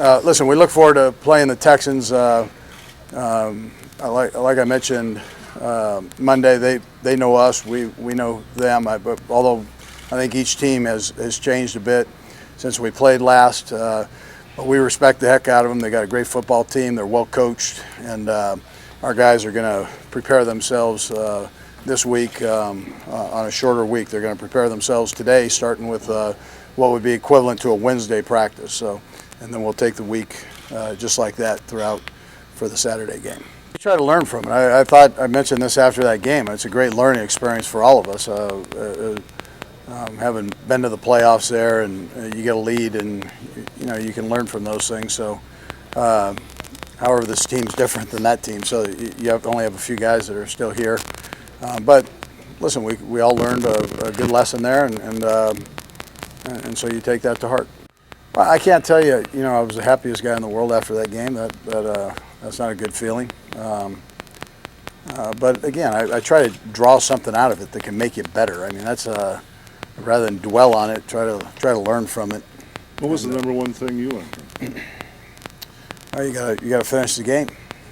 Listen, we look forward to playing the Texans. Like I mentioned Monday, they know us. We know them. But although I think each team has changed a bit since we played last, but we respect the heck out of them. They got a great football team. They're well coached, and our guys are going to prepare themselves this week on a shorter week. They're going to prepare themselves today, starting with what would be equivalent to a Wednesday practice. So, and then we'll take the week just like that throughout for the Saturday game. We try to learn from it. I thought I mentioned this after that game. It's a great learning experience for all of us. Having been to the playoffs there, and you get a lead, and you can learn from those things. So, however, this team's different than that team. So you only have a few guys that are still here. But listen, we all learned a good lesson there, and so you take that to heart. Well, I can't tell you, I was the happiest guy in the world after that game. That's not a good feeling. But again, I try to draw something out of it that can make you better. I mean, that's rather than dwell on it, try to learn from it. What was the number one thing you learned from it? Well, you gotta finish the game.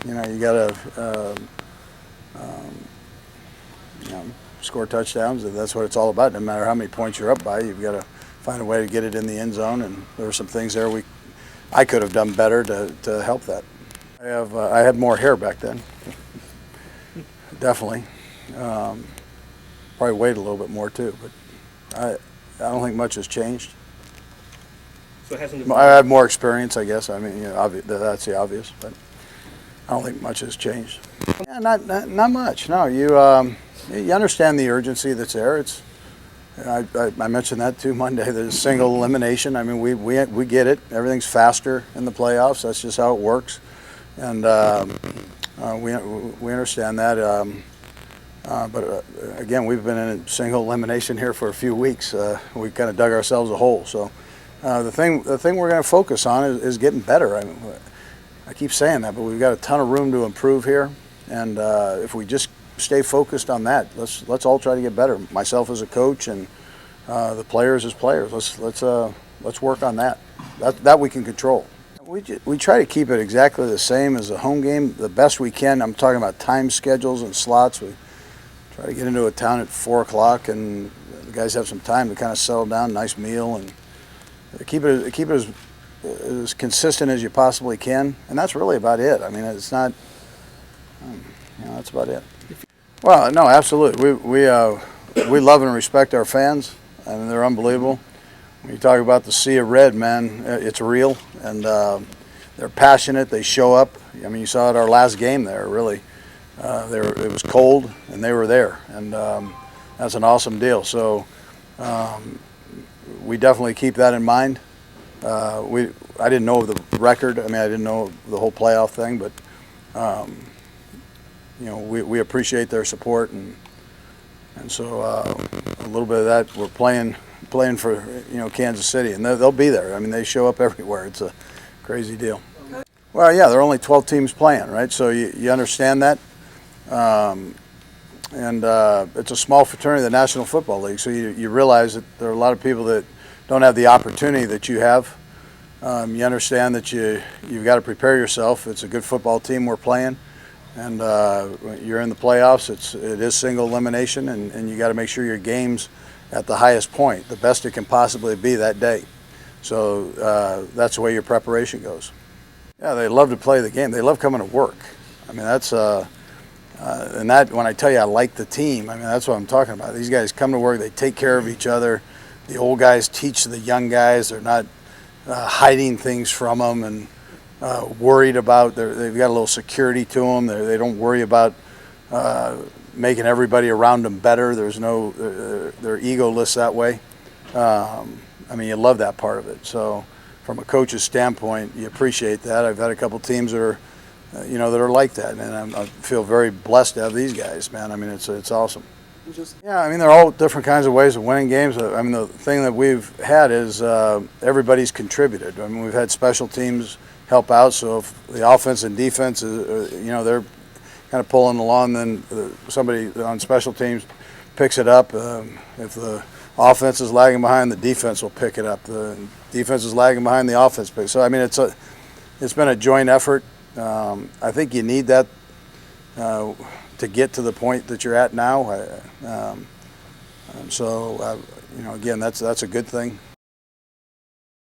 You gotta score touchdowns. And that's what it's all about. No matter how many points you're up by, you've got to find a way to get it in the end zone. And there were some things there I could have done better to help that. I had more hair back then. Definitely. Probably weighed a little bit more too, but I don't think much has changed. So it hasn't. I had more experience, I guess. I mean, that's the obvious, but I don't think much has changed. Yeah, not much. No, you understand the urgency that's there. I mentioned that too Monday. There's single elimination. I mean, we get it. Everything's faster in the playoffs. That's just how it works, and we understand that. But again, we've been in a single elimination here for a few weeks. We kind of dug ourselves a hole. So the thing we're going to focus on is getting better. I mean, I keep saying that, but we've got a ton of room to improve here, and if we just stay focused on that, let's all try to get better. Myself as a coach and the players as players. Let's work on that. That we can control. We try to keep it exactly the same as the home game, the best we can. I'm talking about time schedules and slots. We try to get into a town at 4 o'clock, and the guys have some time to kind of settle down, nice meal, and keep it as consistent as you possibly can. And that's really about it. I mean, it's not. That's about it. Well, no, absolutely. We love and respect our fans. I mean, they're unbelievable. When you talk about the sea of red, man, it's real, and they're passionate. They show up. I mean, you saw it our last game there. Really, it was cold, and they were there, and that's an awesome deal. So we definitely keep that in mind. I didn't know the record. I mean, I didn't know the whole playoff thing, but we appreciate their support, and so a little bit of that we're playing for Kansas City, and they'll be there. I mean, they show up everywhere. It's a crazy deal. Well, yeah, there are only 12 teams playing, right? So you understand that, and it's a small fraternity, the National Football League. So you realize that there are a lot of people that don't have the opportunity that you have. You understand that you've got to prepare yourself. It's a good football team we're playing. And you're in the playoffs. It is single elimination, and you got to make sure your game's at the highest point, the best it can possibly be that day. So that's the way your preparation goes. Yeah, they love to play the game. They love coming to work. I mean, that's and that when I tell you I like the team, I mean that's what I'm talking about. These guys come to work. They take care of each other. The old guys teach the young guys. They're not hiding things from them and worried about. They've got a little security to them. They don't worry about making everybody around them better. There's no, they're egoless that way. I mean, you love that part of it. So from a coach's standpoint, you appreciate that. I've had a couple teams that are, that are like that, and I feel very blessed to have these guys, man. I mean, it's awesome. Yeah, I mean, they're all different kinds of ways of winning games. I mean, the thing that we've had is everybody's contributed. I mean, we've had special teams help out, so if the offense and defense, they're kind of pulling along, then somebody on special teams picks it up. If the offense is lagging behind, the defense will pick it up. The defense is lagging behind, the offense picks. So, I mean, it's been a joint effort. I think you need that to get to the point that you're at now. So, again, that's a good thing.